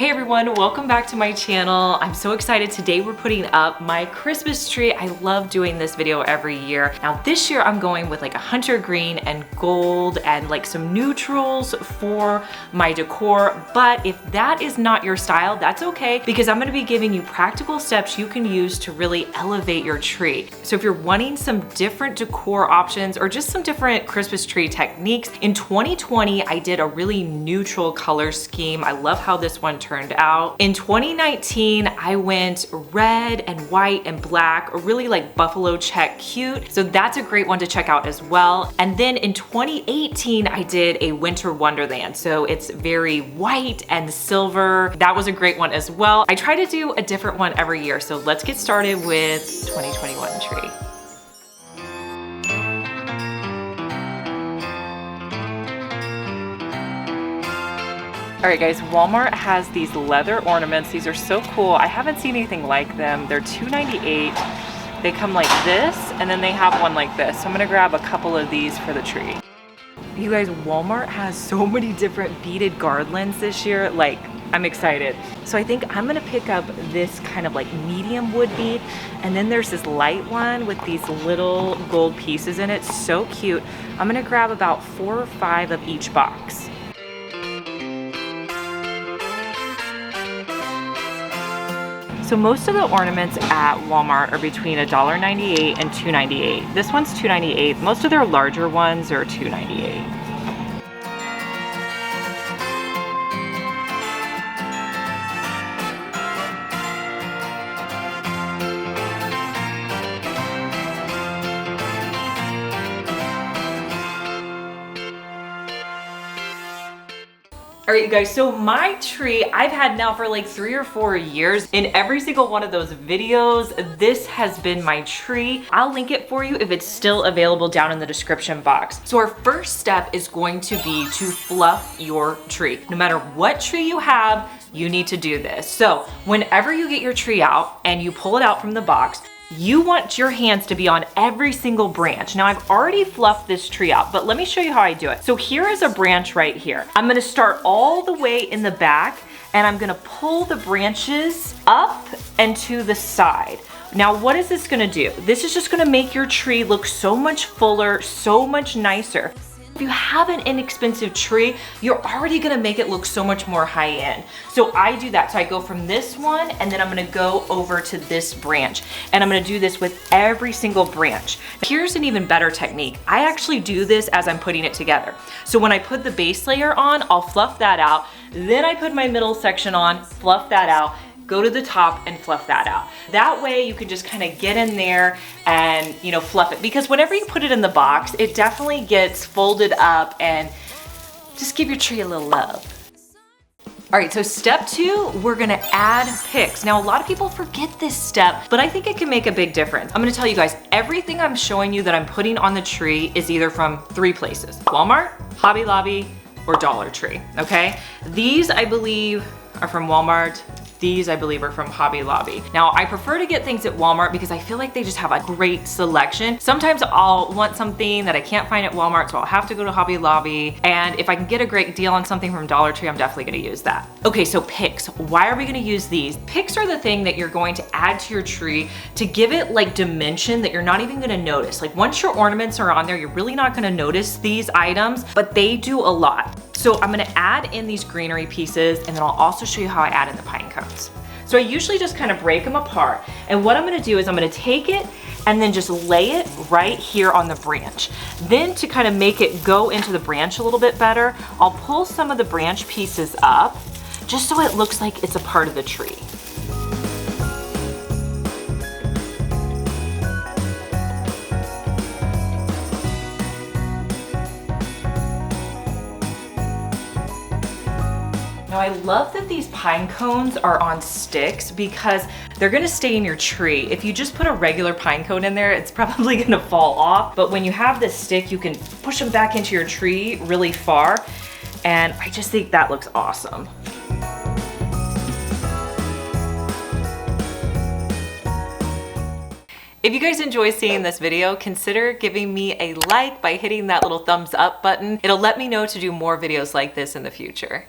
Hey everyone, welcome back to my channel. I'm so excited. Today we're putting up my Christmas tree. I love doing this video every year. Now this year I'm going with like a hunter green and gold and like some neutrals for my decor. But if that is not your style, that's okay, because I'm gonna be giving you practical steps you can use to really elevate your tree. So if you're wanting some different decor options or just some different Christmas tree techniques, in 2020 I did a really neutral color scheme. I love how this one turned out. In 2019, I went red and white and black, or really like buffalo check cute. So that's a great one to check out as well. And then in 2018, I did a winter wonderland. So it's very white and silver. That was a great one as well. I try to do a different one every year. So let's get started with 2021 tree. All right guys, Walmart has these leather ornaments. These are so cool. I haven't seen anything like them. They're $2.98. They come like this, and then they have one like this. So I'm gonna grab a couple of these for the tree. You guys, Walmart has so many different beaded garlands this year. Like, I'm excited. So I think I'm gonna pick up this kind of like medium wood bead, and then there's this light one with these little gold pieces in it. So cute. I'm gonna grab about 4 or 5 of each box. So most of the ornaments at Walmart are between $1.98 and $2.98. This one's $2.98. Most of their larger ones are $2.98. All right, you guys, so my tree I've had now for like 3 or 4 years. In every single one of those videos, this has been my tree. I'll link it for you if it's still available down in the description box. So our first step is going to be to fluff your tree. No matter what tree you have, you need to do this. So whenever you get your tree out and you pull it out from the box, you want your hands to be on every single branch. Now I've already fluffed this tree out, but let me show you how I do it. So here is a branch right here. I'm gonna start all the way in the back, and I'm gonna pull the branches up and to the side. Now what is this gonna do? This is just gonna make your tree look so much fuller, so much nicer. If you have an inexpensive tree, you're already gonna make it look so much more high end. So I do that. So I go from this one, and then I'm gonna go over to this branch. And I'm gonna do this with every single branch. Here's an even better technique. I actually do this as I'm putting it together. So when I put the base layer on, I'll fluff that out. Then I put my middle section on, fluff that out, go to the top and fluff that out. That way you can just kind of get in there and, you know, fluff it. Because whenever you put it in the box, it definitely gets folded up, and just give your tree a little love. All right, so step 2, we're gonna add picks. Now, a lot of people forget this step, but I think it can make a big difference. I'm gonna tell you guys, everything I'm showing you that I'm putting on the tree is either from 3 places: Walmart, Hobby Lobby, or Dollar Tree, okay? These, I believe, are from Walmart. These, I believe, are from Hobby Lobby. Now, I prefer to get things at Walmart because I feel like they just have a great selection. Sometimes I'll want something that I can't find at Walmart, so I'll have to go to Hobby Lobby. And if I can get a great deal on something from Dollar Tree, I'm definitely gonna use that. Okay, so picks. Why are we gonna use these? Picks are the thing that you're going to add to your tree to give it like dimension that you're not even gonna notice. Like once your ornaments are on there, you're really not gonna notice these items, but they do a lot. So I'm gonna add in these greenery pieces, and then I'll also show you how I add in the pine cones. So I usually just kind of break them apart. And what I'm gonna do is I'm gonna take it and then just lay it right here on the branch. Then to kind of make it go into the branch a little bit better, I'll pull some of the branch pieces up just so it looks like it's a part of the tree. Now I love that these pine cones are on sticks because they're gonna stay in your tree. If you just put a regular pine cone in there, it's probably gonna fall off. But when you have this stick, you can push them back into your tree really far. And I just think that looks awesome. If you guys enjoy seeing this video, consider giving me a like by hitting that little thumbs up button. It'll let me know to do more videos like this in the future.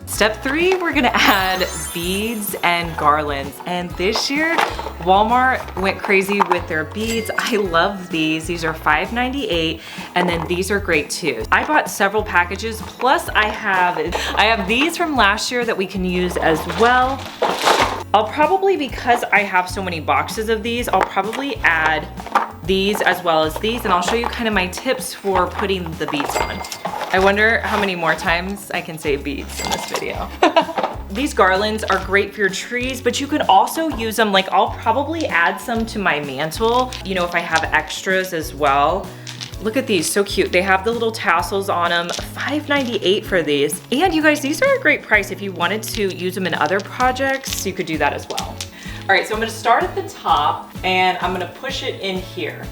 Step 3, we're gonna add beads and garlands. And this year, Walmart went crazy with their beads. I love these. These are $5.98, and then these are great too. I bought several packages, plus I have these from last year that we can use as well. I'll probably, because I have so many boxes of these, I'll probably add these as well as these, and I'll show you kind of my tips for putting the beads on. I wonder how many more times I can say beads in this video. These garlands are great for your trees, but you could also use them, like I'll probably add some to my mantle, you know, if I have extras as well. Look at these, so cute. They have the little tassels on them, $5.98 for these. And you guys, these are a great price. If you wanted to use them in other projects, you could do that as well. All right, so I'm gonna start at the top and I'm gonna push it in here.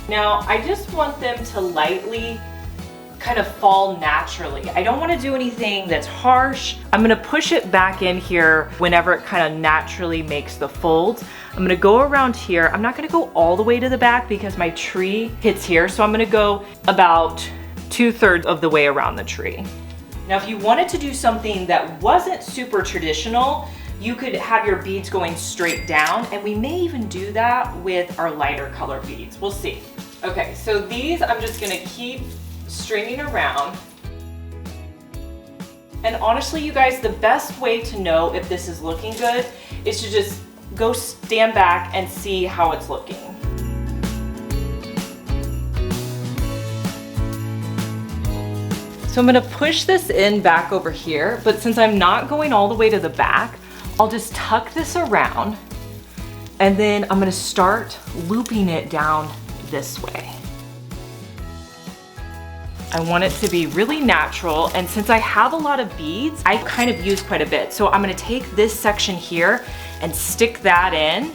Now, I just want them to lightly kind of fall naturally. I don't want to do anything that's harsh. I'm gonna push it back in here whenever it kind of naturally makes the folds. I'm gonna go around here. I'm not gonna go all the way to the back because my tree hits here. So I'm gonna go about 2/3 of the way around the tree. Now, if you wanted to do something that wasn't super traditional, you could have your beads going straight down, and we may even do that with our lighter color beads. We'll see. Okay, so these I'm just gonna keep stringing around. And honestly, you guys, the best way to know if this is looking good is to just go stand back and see how it's looking. So I'm gonna push this in back over here, but since I'm not going all the way to the back, I'll just tuck this around, and then I'm gonna start looping it down this way. I want it to be really natural, and since I have a lot of beads, I kind of use quite a bit. So I'm gonna take this section here and stick that in.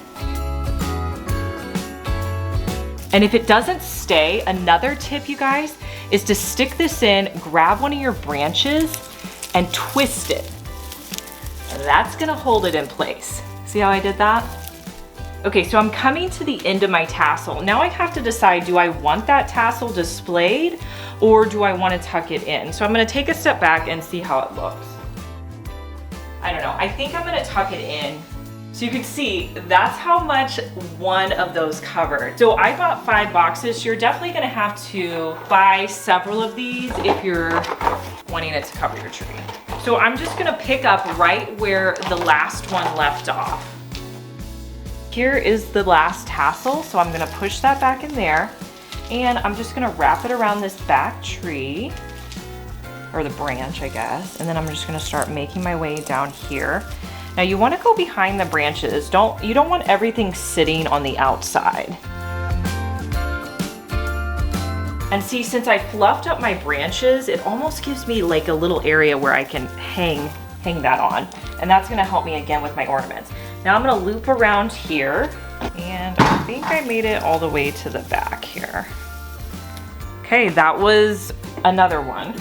And if it doesn't stay, another tip, you guys, is to stick this in, grab one of your branches, and twist it. That's gonna hold it in place. See how I did that? Okay, so I'm coming to the end of my tassel. Now I have to decide, do I want that tassel displayed or do I want to tuck it in? So I'm gonna take a step back and see how it looks. I don't know, I think I'm gonna tuck it in. So you can see, that's how much one of those covered. So I bought 5 boxes. You're definitely gonna have to buy several of these if you're wanting it to cover your tree. So I'm just gonna pick up right where the last one left off. Here is the last tassel, so I'm gonna push that back in there, and I'm just gonna wrap it around this back tree, or the branch, I guess, and then I'm just gonna start making my way down here. Now you wanna go behind the branches. You don't want everything sitting on the outside. And see, since I fluffed up my branches, it almost gives me like a little area where I can hang that on, and that's gonna help me again with my ornaments. Now I'm gonna loop around here, and I think I made it all the way to the back here. Okay, that was another one.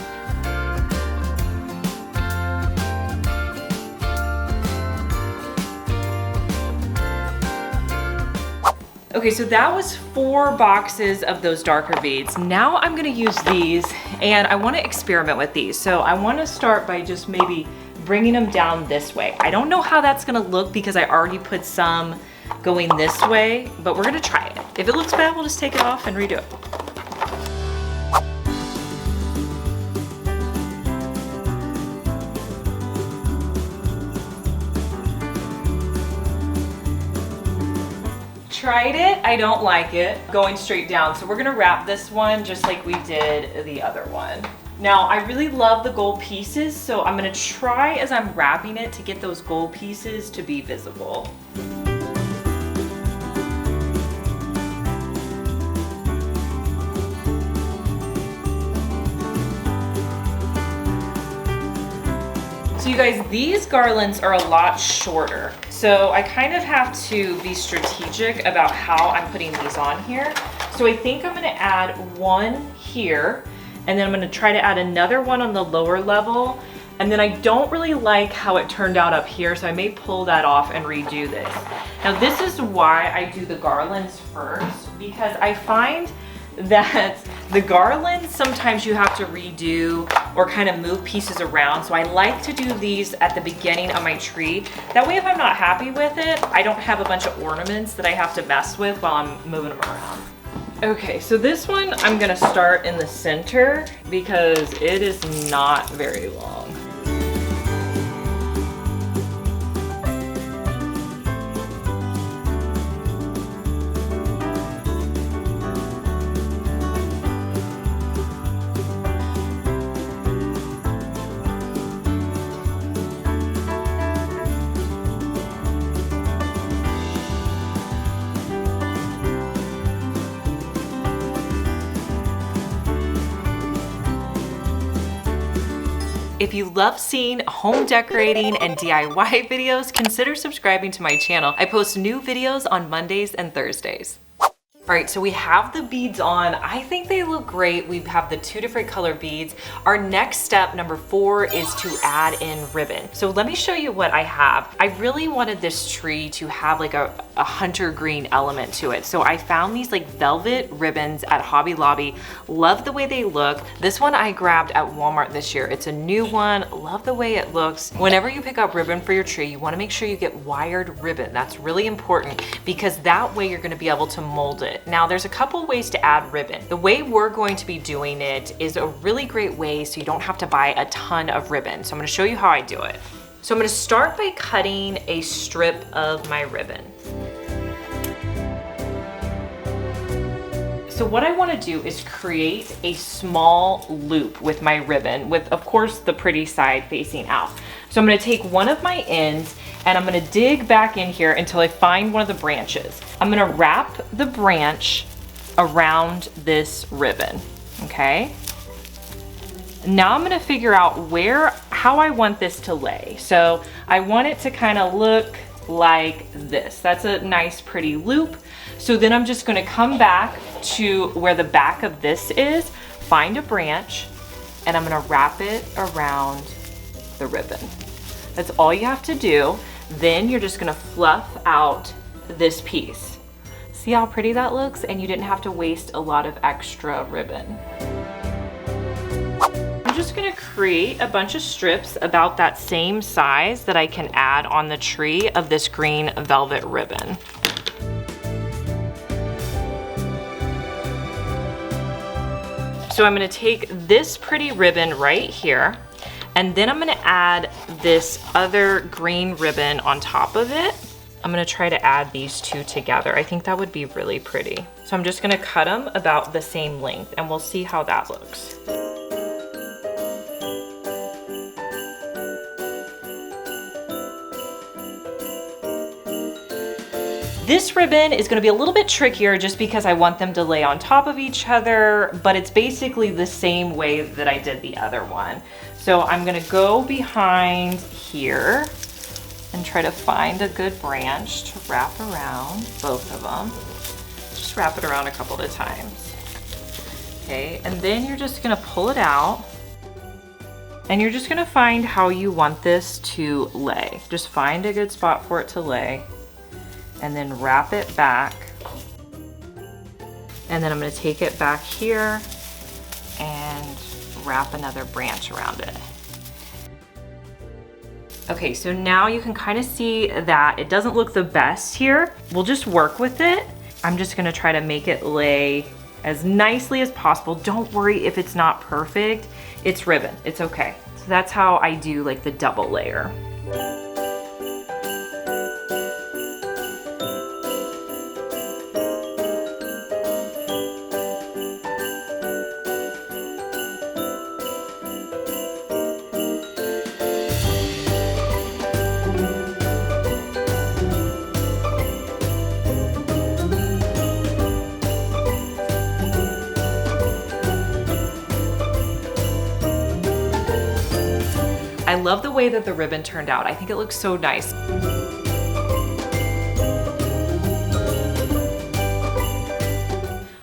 Okay, so that was 4 boxes of those darker beads. Now I'm gonna use these, and I wanna experiment with these. So I wanna start by just maybe bringing them down this way. I don't know how that's gonna look because I already put some going this way, but we're gonna try it. If it looks bad, we'll just take it off and redo it. Tried it, I don't like it, going straight down. So we're gonna wrap this one just like we did the other one. Now, I really love the gold pieces, so I'm gonna try as I'm wrapping it to get those gold pieces to be visible. So you guys, these garlands are a lot shorter. So I kind of have to be strategic about how I'm putting these on here. So I think I'm gonna add one here, and then I'm gonna try to add another one on the lower level. And then I don't really like how it turned out up here, so I may pull that off and redo this. Now this is why I do the garlands first, because I find that The garland, sometimes you have to redo or kind of move pieces around. So I like to do these at the beginning of my tree. That way, if I'm not happy with it, I don't have a bunch of ornaments that I have to mess with while I'm moving them around. Okay, so this one I'm gonna start in the center because it is not very long. If you love seeing home decorating and DIY videos, consider subscribing to my channel. I post new videos on Mondays and Thursdays. All right, so we have the beads on. I think they look great. We have the 2 different color beads. Our next step, number 4, is to add in ribbon. So let me show you what I have. I really wanted this tree to have like a hunter green element to it. So I found these like velvet ribbons at Hobby Lobby. Love the way they look. This one I grabbed at Walmart this year. It's a new one. Love the way it looks. Whenever you pick up ribbon for your tree, you wanna make sure you get wired ribbon. That's really important because that way you're gonna be able to mold it. Now there's a couple ways to add ribbon. The way we're going to be doing it is a really great way so you don't have to buy a ton of ribbon. So I'm gonna show you how I do it. So I'm gonna start by cutting a strip of my ribbon. So what I wanna do is create a small loop with my ribbon with, of course, the pretty side facing out. So I'm gonna take one of my ends and I'm gonna dig back in here until I find one of the branches. I'm gonna wrap the branch around this ribbon, okay? Now I'm gonna figure out how I want this to lay. So I want it to kind of look like this. That's a nice pretty loop. So then I'm just gonna come back to where the back of this is, find a branch, and I'm gonna wrap it around the ribbon. That's all you have to do. Then you're just gonna fluff out this piece. See how pretty that looks? And you didn't have to waste a lot of extra ribbon. I'm just gonna create a bunch of strips about that same size that I can add on the tree of this green velvet ribbon. So I'm gonna take this pretty ribbon right here, and then I'm gonna add this other green ribbon on top of it. I'm gonna try to add these 2 together. I think that would be really pretty. So I'm just gonna cut them about the same length and we'll see how that looks. This ribbon is gonna be a little bit trickier just because I want them to lay on top of each other, but it's basically the same way that I did the other one. So I'm gonna go behind here and try to find a good branch to wrap around both of them. Just wrap it around a couple of times. Okay, and then you're just gonna pull it out and you're just gonna find how you want this to lay. Just find a good spot for it to lay and then wrap it back. And then I'm gonna take it back here and wrap another branch around it. Okay, so now you can kind of see that it doesn't look the best here. We'll just work with it. I'm just gonna try to make it lay as nicely as possible. Don't worry if it's not perfect. It's ribbon, it's okay. So that's how I do like the double layer. I love the way that the ribbon turned out. I think it looks so nice.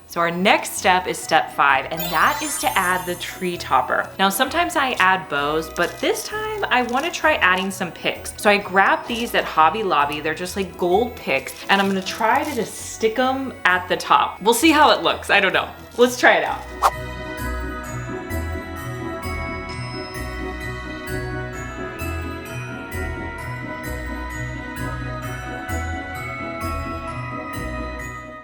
So our next step is step 5, and that is to add the tree topper. Now, sometimes I add bows, but this time I want to try adding some picks. So I grabbed these at Hobby Lobby. They're just like gold picks, and I'm gonna try to just stick them at the top. We'll see how it looks. I don't know. Let's try it out.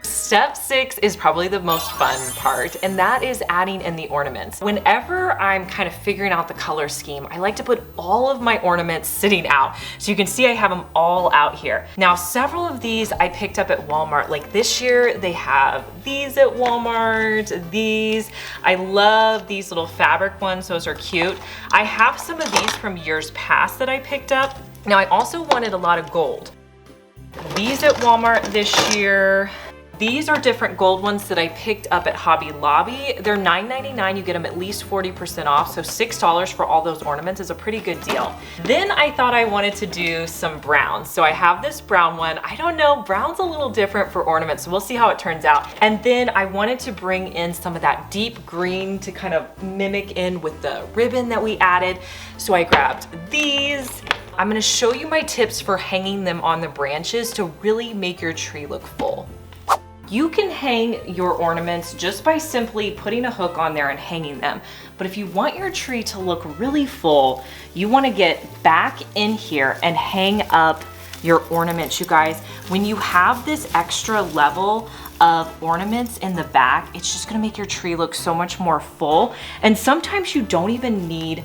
Step 6 is probably the most fun part, and that is adding in the ornaments. Whenever I'm kind of figuring out the color scheme, I like to put all of my ornaments sitting out. So you can see I have them all out here. Now, several of these I picked up at Walmart. Like this year, they have these at Walmart, these. I love these little fabric ones, those are cute. I have some of these from years past that I picked up. Now, I also wanted a lot of gold. These at Walmart this year. These are different gold ones that I picked up at Hobby Lobby. They're $9.99, you get them at least 40% off, so $6 for all those ornaments is a pretty good deal. Then I thought I wanted to do some browns. So I have this brown one. I don't know, brown's a little different for ornaments, so we'll see how it turns out. And then I wanted to bring in some of that deep green to kind of mimic in with the ribbon that we added. So I grabbed these. I'm gonna show you my tips for hanging them on the branches to really make your tree look full. You can hang your ornaments just by simply putting a hook on there and hanging them. But if you want your tree to look really full, you want to get back in here and hang up your ornaments, you guys. When you have this extra level of ornaments in the back, it's just going to make your tree look so much more full. And sometimes you don't even need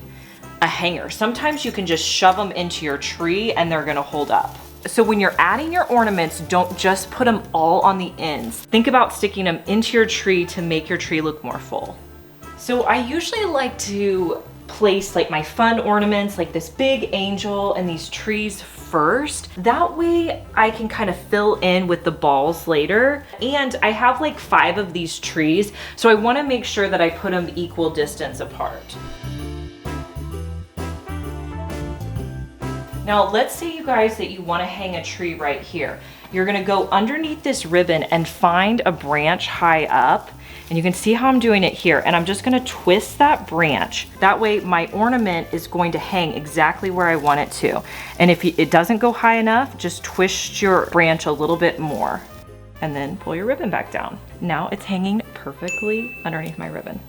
a hanger. Sometimes you can just shove them into your tree and they're going to hold up. So when you're adding your ornaments, don't just put them all on the ends. Think about sticking them into your tree to make your tree look more full. So I usually like to place like my fun ornaments, like this big angel and these trees first. That way I can kind of fill in with the balls later. And I have like 5 of these trees, so I want to make sure that I put them equal distance apart. Now, let's say you guys that you want to hang a tree right here. You're going to go underneath this ribbon and find a branch high up. And you can see how I'm doing it here. And I'm just going to twist that branch. That way my ornament is going to hang exactly where I want it to. And if it doesn't go high enough, just twist your branch a little bit more. And then pull your ribbon back down. Now it's hanging perfectly underneath my ribbon.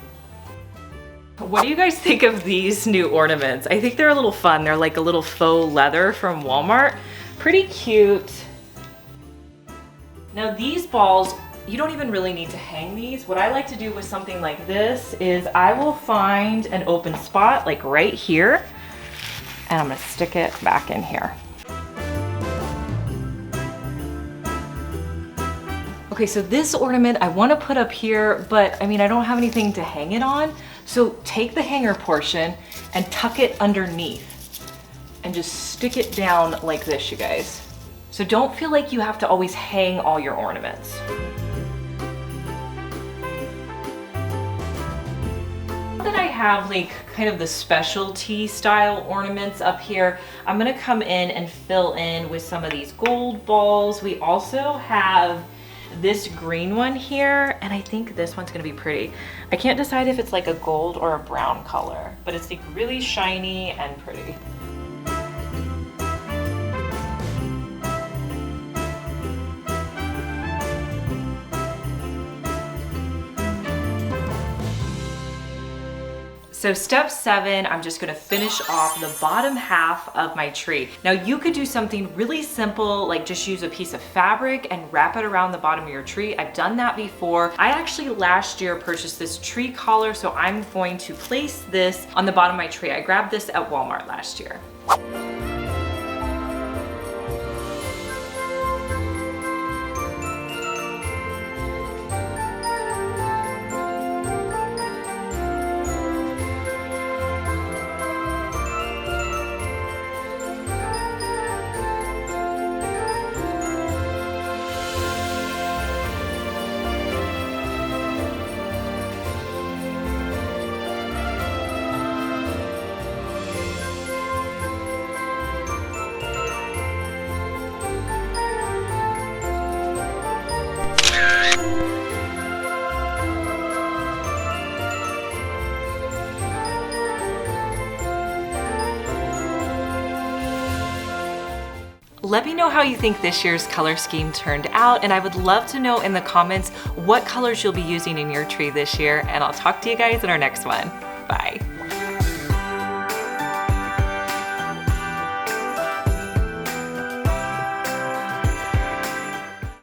What do you guys think of these new ornaments? I think they're a little fun. They're like a little faux leather from Walmart. Pretty cute. Now these balls, you don't even really need to hang these. What I like to do with something like this is I will find an open spot like right here, and I'm gonna stick it back in here. Okay, so this ornament I want to put up here, but I mean, I don't have anything to hang it on. So take the hanger portion and tuck it underneath and just stick it down like this, you guys. So don't feel like you have to always hang all your ornaments. Then I have like kind of the specialty style ornaments up here. I'm gonna come in and fill in with some of these gold balls. We also have this green one here, and I think this one's gonna be pretty. I can't decide if it's like a gold or a brown color, but it's like really shiny and pretty. So step 7, I'm just gonna finish off the bottom half of my tree. Now you could do something really simple, like just use a piece of fabric and wrap it around the bottom of your tree. I've done that before. I actually last year purchased this tree collar, so I'm going to place this on the bottom of my tree. I grabbed this at Walmart last year. Let me know how you think this year's color scheme turned out, and I would love to know in the comments what colors you'll be using in your tree this year, and I'll talk to you guys in our next one. Bye.